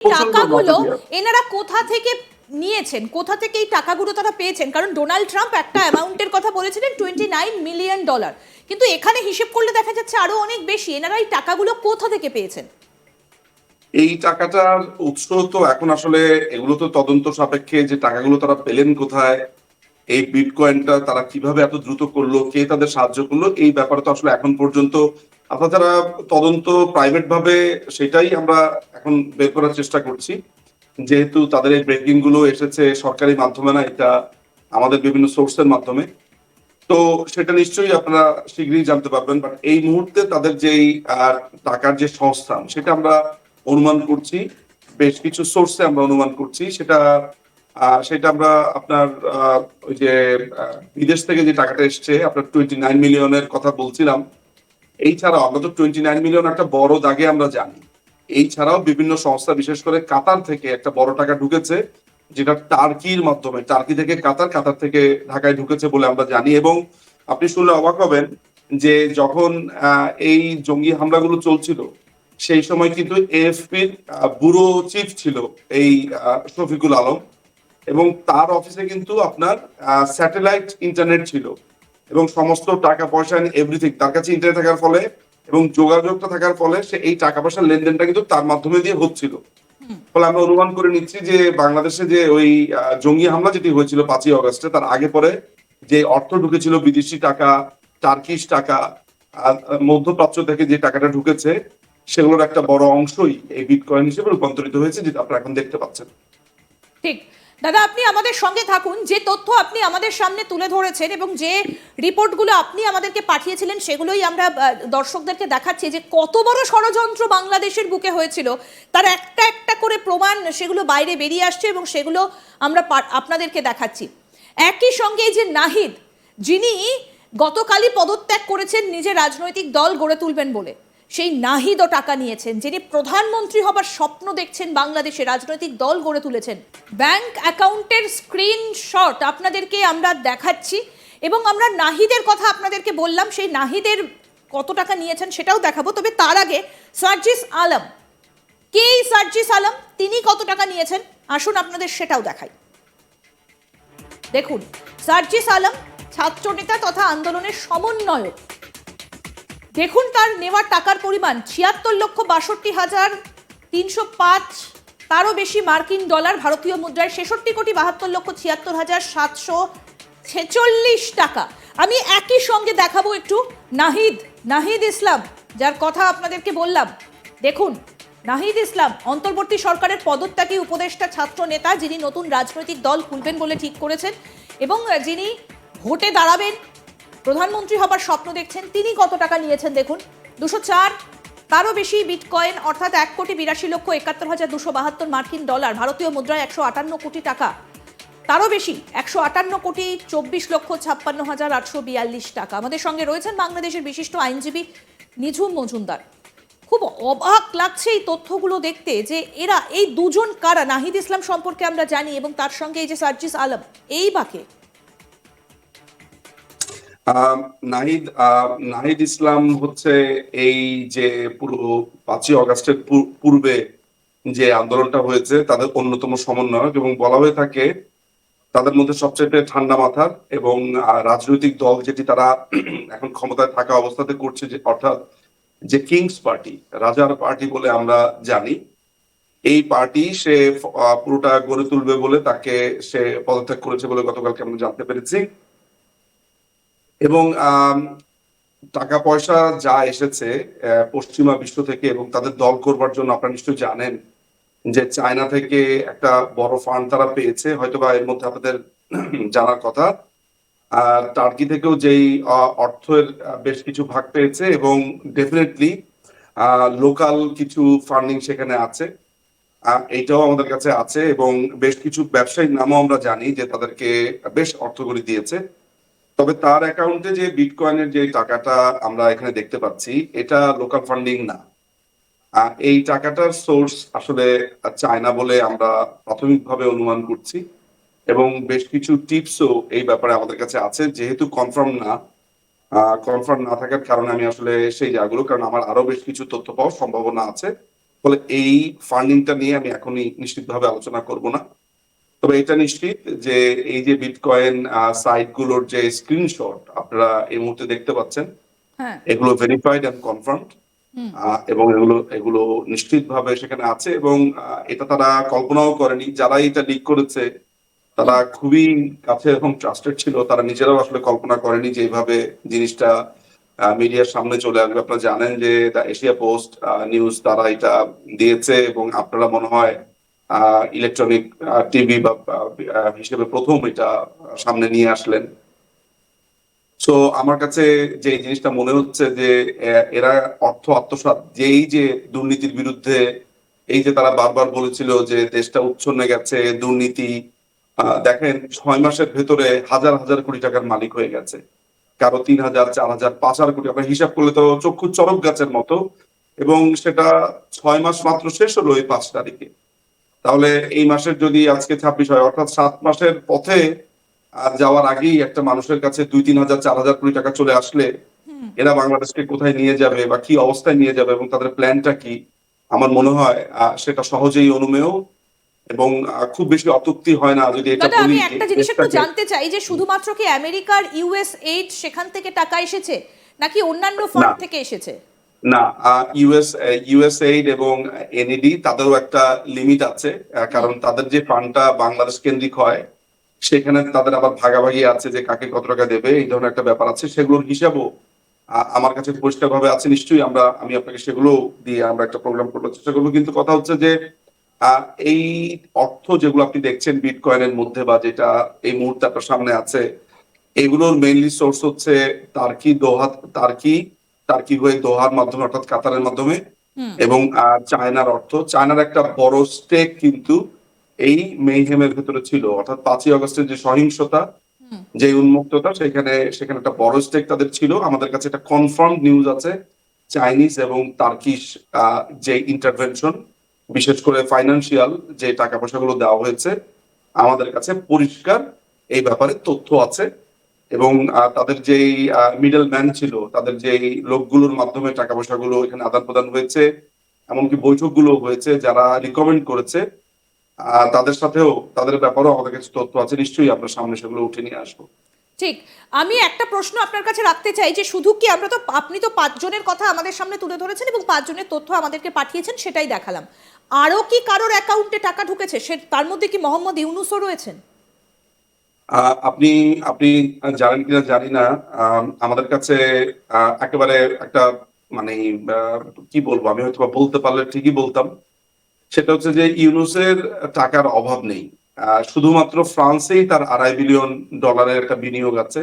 প্রচন্ড টাকাগুলো নজরদারি। এনারা কোথা থেকে নিয়েছেন, কোথা থেকে এই টাকাগুলো তারা পেয়েছেন? কারণ ডোনাল্ড ট্রাম্প একটা অ্যামাউন্টের কথা বলেছিলেন $29 মিলিয়ন, কিন্তু এখানে হিসেব করলে দেখা যাচ্ছে আরো অনেক বেশি। এনারা এই টাকাগুলো কোথা থেকে পেয়েছেন? এই টাকাটার উৎস তো এখন আসলে এগুলো তো তদন্ত সাপেক্ষে, যে টাকাগুলো তারা পেলেন কোথায়, এই বিটকয়েনটা তারা কিভাবে এত দ্রুত করলো, কে তাদের সাহায্য করলো, এই ব্যাপারে তো আসলে এখন পর্যন্ত আপনার যারা তদন্ত প্রাইভেট ভাবে, সেটাই আমরা এখন বের করার চেষ্টা করছি। যেহেতু তাদের এই ব্রেকিং গুলো এসেছে সরকারি মাধ্যমে না, এটা আমাদের বিভিন্ন সোর্সের মাধ্যমে, তো সেটা নিশ্চয়ই আপনারা শীঘ্রই জানতে পারবেন। বাট এই মুহূর্তে তাদের যেই টাকার যে সংস্থান, সেটা আমরা অনুমান করছি, বেশ কিছু সোর্সে আমরা অনুমান করছি। সেটা আমরা আপনার ওই যে বিদেশ থেকে যে টাকাটা এসছে, আপনার 29 মিলিয়নের কথা বলছিলাম। এই ছাড়াও আমরা তো 29 মিলিয়ন একটা বড় দাগে আমরা জানি। এই ছাড়াও বিভিন্ন সংস্থা, বিশেষ করে কাতার থেকে একটা বড় টাকা ঢুকেছে, যেটা টার্কির মাধ্যমে, টার্কি থেকে কাতার, কাতার থেকে ঢাকায় ঢুকেছে বলে আমরা জানি। এবং আপনি শুনলে অবাক হবেন যে যখন এই জঙ্গি হামলাগুলো চলছিল, সেই সময় কিন্তু এএফপির ব্যুরো চিফ ছিল এই শফিকুল আলম, এবং তার অফিসে কিন্তু আপনার স্যাটেলাইট ইন্টারনেট ছিল, এবং সমস্ত টাকা পয়সা এভরিথিং তার কাছে ইন্টারনেট থাকার ফলে এবং যোগাযোগটা থাকার ফলে সে এই টাকা পয়সার লেনদেনটা কিন্তু তার মাধ্যমে দিয়ে হচ্ছিল। ফলে আমরা অনুমান করে নিচ্ছি যে বাংলাদেশে যে ওই জঙ্গি হামলা যেটি হয়েছিল 5ই অগস্টে, তার আগে পরে যে অর্থ ঢুকেছিল, বিদেশি টাকা, টার্কিশ টাকা, মধ্যপ্রাচ্য থেকে যে টাকাটা ঢুকেছে, সেগুলোর একটা বড় অংশই এই বিটকয়েন হিসেবে রূপান্তরিত হয়েছে, যেটা আপনারা এখন দেখতে পাচ্ছেন। ঠিক। দাদা, আপনি আমাদের সঙ্গে থাকুন। যে তথ্য আপনি আমাদের সামনে তুলে ধরেছেন এবং যে রিপোর্টগুলো আপনি আমাদেরকে পাঠিয়েছিলেন, সেগুলোই আমরা দর্শকদেরকে দেখাচ্ছি যে কত বড় ষড়যন্ত্র বাংলাদেশের বুকে হয়েছিল, তার একটা একটা করে প্রমাণ সেগুলো বাইরে বেরিয়ে আসছে এবং সেগুলো আমরা আপনাদেরকে দেখাচ্ছি। একই সঙ্গে এই যে নাহিদ, যিনি গতকালই পদত্যাগ করেছেন নিজের রাজনৈতিক দল গড়ে তুলবেন বলে, সেই নাহিদও টাকা নিয়েছেন। যিনি প্রধানমন্ত্রী হবার স্বপ্ন দেখছেন, বাংলাদেশে রাজনৈতিক দল গড়ে তুলেছেন। ব্যাংক অ্যাকাউন্টের স্ক্রিনশট আপনাদেরকে আমরা দেখাচ্ছি এবং আমরা নাহিদের কথা আপনাদেরকে বললাম, সেই নাহিদের কত টাকা নিয়েছেন সেটাও দেখাবো। তবে তার আগে সার্জিস আলম, কে এই সার্জিস আলম, তিনি কত টাকা নিয়েছেন আসুন আপনাদের সেটাও দেখাই। দেখুন, সার্জিস আলম ছাত্রনেতা তথা আন্দোলনের সমন্বয়ক। দেখুন তার নেওয়ার টাকার পরিমাণ 76,62,305, তারও বেশি মার্কিন ডলার, ভারতীয় মুদ্রায় 66,72,76,746 টাকা। আমি একই সঙ্গে দেখাবো একটু নাহিদ ইসলাম, যার কথা আপনাদেরকে বললাম। দেখুন, নাহিদ ইসলাম অন্তর্বর্তী সরকারের পদত্যাগী উপদেষ্টা ছাত্র নেতা, যিনি নতুন রাজনৈতিক দল খুলবেন বলে ঠিক করেছেন এবং যিনি ভোটে দাঁড়াবেন, প্রধানমন্ত্রী হবার স্বপ্ন দেখছেন। তিনি কত টাকা নিয়েছেন দেখুন, 204, তারও বেশি বিটকয়েন, অর্থাৎ 1,82,71,272 মার্কিন ডলার, ভারতীয় মুদ্রায় 158 কোটি টাকা, তারও বেশি 158,24,56,842 টাকা। আমাদের সঙ্গে রয়েছেন বাংলাদেশের বিশিষ্ট আইনজীবী নিঝুম মজুমদার। খুব অবাক লাগছে এই তথ্যগুলো দেখতে, যে এরা এই দুজন কারা। নাহিদ ইসলাম সম্পর্কে আমরা জানি এবং তার সঙ্গে এই যে সার্জিস আলম, এই বাকে নাহিদ ইসলাম হচ্ছে এই যে পুরো 5ই অগস্টের পূর্বে যে আন্দোলনটা হয়েছে, তাদের অন্যতম সমন্বয়ক, এবং বলা হয়ে থাকে তাদের মধ্যে সবচেয়ে ঠান্ডা মাথার, এবং রাজনৈতিক দল যেটি তারা এখন ক্ষমতায় থাকা অবস্থাতে করছে, যে অর্থাৎ যে কিংস পার্টি, রাজার পার্টি বলে আমরা জানি, এই পার্টি সে পুরোটা গড়ে তুলবে বলে তাকে সে পদত্যাগ করেছে বলে গতকালকে আমরা জানতে পেরেছি। এবং টাকা পয়সা যা এসেছে পশ্চিমা বিশ্ব থেকে, এবং তাদের দল করবার জন্য আপনারা নিশ্চয়ই জানেন যে চায়না থেকে একটা বড় ফান্ড তারা পেয়েছে, হয়তোবা এর মধ্যে আপনাদের জানার কথা। টার্কি থেকেও যেই অর্থের বেশ কিছু ভাগ পেয়েছে, এবং ডেফিনেটলি লোকাল কিছু ফান্ডিং সেখানে আছে, এইটাও আমাদের কাছে আছে। এবং বেশ কিছু ব্যবসায়ীর নামও আমরা জানি যে তাদেরকে বেশ অর্থকড়ি দিয়েছে। তবে তার অ্যাকাউন্টে যে বিটকয়েনের যে টাকাটা আমরা এখানে দেখতে পাচ্ছি, এটা লোকাল ফান্ডিং না। এই টাকাটার সোর্স আসলে চায়না বলে আমরা প্রাথমিকভাবে অনুমান করছি, এবং বেশ কিছু টিপসও এই ব্যাপারে আমাদের কাছে আছে। যেহেতু কনফার্ম না থাকার কারণে আমি আসলে সেই জায়গাগুলো, কারণ আমার আরো বেশ কিছু তথ্য পাওয়ার সম্ভাবনা আছে, ফলে এই ফান্ডিংটা নিয়ে আমি এখনই নিশ্চিতভাবে আলোচনা করব না। তবে এটা নিশ্চিত যে এই যে বিটকয়েন সাইট গুলোর যে স্ক্রিনশট আপনারা এই মুহূর্তে দেখতে পাচ্ছেন, হ্যাঁ। এগুলো ভেরিফাইড এন্ড কনফার্মড, হুম। এবং এগুলো এগুলো নিশ্চিতভাবে সেখানে আছে, এবং এটা তারা কল্পনাও করেনি। যারা এটা লিক করেছে তারা খুবই কাছে এবং ট্রাস্টেড ছিল। তারা নিজেরাও আসলে কল্পনা করেনি যে এইভাবে জিনিসটা মিডিয়ার সামনে চলে আসবে। আপনারা জানেন যে দ্য এশিয়া পোস্ট নিউজ তারা এটা দিয়েছে, এবং আপনারা মনে হয় ইলেকট্রনিক টিভি বা হিসেবে প্রথম এটা সামনে নিয়ে আসলেন। সো আমার কাছে যে এই জিনিসটা মনে হচ্ছে যে এরা অর্থ আত্মসাৎ, যেই যে দুর্নীতির বিরুদ্ধে এই যে তারা বারবার বলেছিল যে দেশটা উচ্ছন্নে গেছে দুর্নীতি, দেখেন 6 মাসের ভেতরে হাজার হাজার কোটি টাকার মালিক হয়ে গেছে। কারো 3,000, 4,000, 5,000 কোটি, আপনার হিসাব করলে তো চক্ষু চড়ক গাছের মতো, এবং সেটা 6 মাস মাত্র শেষ হলো এই 5 তারিখে। তাহলে এই মাসের যদি আজকে 26 হয়, অর্থাৎ 7 মাসের পথে যাওয়ার আগেই একটা মানুষের কাছে 2-3 হাজার 4,000 কোটি টাকা চলে আসলে এরা বাংলাদেশকে কোথায় নিয়ে যাবে বা কি অবস্থায় নিয়ে যাবে এবং তাদের প্ল্যানটা কি, আমার মনে হয় সেটা সহজেই অনুমেয়, এবং খুব বেশি অত্যুক্তি হয় না যদি এটা দাদা বলি আমি যে একটা জিনিস একটু দেশটাকে। জানতে চাই যে শুধুমাত্র কি আমেরিকার ইউএস এইড সেখান থেকে টাকা এসেছে নাকি অন্যান্য ফান্ড না, থেকে এসেছে? না, ইউএসএইড এবং এনইডি তাদেরও একটা লিমিট আছে, কারণ তাদের যে ফান্ডটা বাংলাদেশ কেন্দ্রিক হয় সেখানে তাদের আবার ভাগাভাগি আছে যে কাকে কত টাকা দেবে, এই ধরনের একটা ব্যাপার আছে। সেগুলোর হিসাবও আমার কাছে পরিষ্কারভাবে আছে। নিশ্চয়ই আমি আপনাকে সেগুলো দিয়ে আমরা একটা প্রোগ্রাম করার চেষ্টা করবো। কিন্তু কথা হচ্ছে যে আহ, এই অর্থ যেগুলো আপনি দেখছেন বিটকয়েনের মধ্যে বা যেটা এই মুহূর্তে আপনার সামনে আছে, এগুলোর মেইনলি সোর্স হচ্ছে তার্কি টার্কি হয়ে দোহার মাধ্যমে, অর্থাৎ কাতারের মাধ্যমে, হুম। এবং চায়নার অর্থ, চায়নার একটা বড় স্টেক কিন্তু এই মেইহেমের ভেতরে ছিল, অর্থাৎ 5ই আগস্টের যে সহিংসতা, হুম। যে উন্মুক্ততা, সেখানে সেখানে একটা বড় স্টেক তাদের ছিল। আমাদের কাছে একটা কনফার্ম নিউজ আছে চাইনিজ এবং টার্কিশ যে ইন্টারভেনশন, বিশেষ করে ফাইন্যান্সিয়াল যে টাকা পয়সাগুলো দেওয়া হয়েছে, আমাদের কাছে পরিষ্কার এই ব্যাপারে তথ্য আছে। এবং তাদের যেই মিডল ম্যান ছিল, তাদের যেই লোকগুলোর মাধ্যমে টাকা পয়সাগুলো এখানে আদান প্রদান হয়েছে, এমনকি বৈঠকগুলো হয়েছে, যারা রিকমেন্ড করেছে তাদের সাথেও, তাদের ব্যাপারেও আমাদের কাছে তথ্য আছে। নিশ্চয়ই আপনার সামনে সেগুলো উঠে নিয়ে আসবো। ঠিক। আমি একটা প্রশ্ন আপনার কাছে রাখতে চাই যে শুধু কি আপনি তো 5 জনের কথা আমাদের সামনে তুলে ধরেছেন এবং 5 জনের তথ্য আমাদেরকে পাঠিয়েছেন, সেটাই দেখালাম। আরো কি কারোর অ্যাকাউন্টে টাকা ঢুকেছে? তার মধ্যে কি মোহাম্মদ ইউনুসও রয়েছেন? আপনি আপনি জানেন কিনা জানি না, আমাদের কাছে একেবারে একটা মানে আহ, কি বলবো, আমি হয়তো বা বলতে পারলে ঠিকই বলতাম। সেটা হচ্ছে যে ইউনুসের টাকার অভাব নেই। শুধুমাত্র ফ্রান্সেই তার $2.5 বিলিয়ন একটা বিনিয়োগ আছে।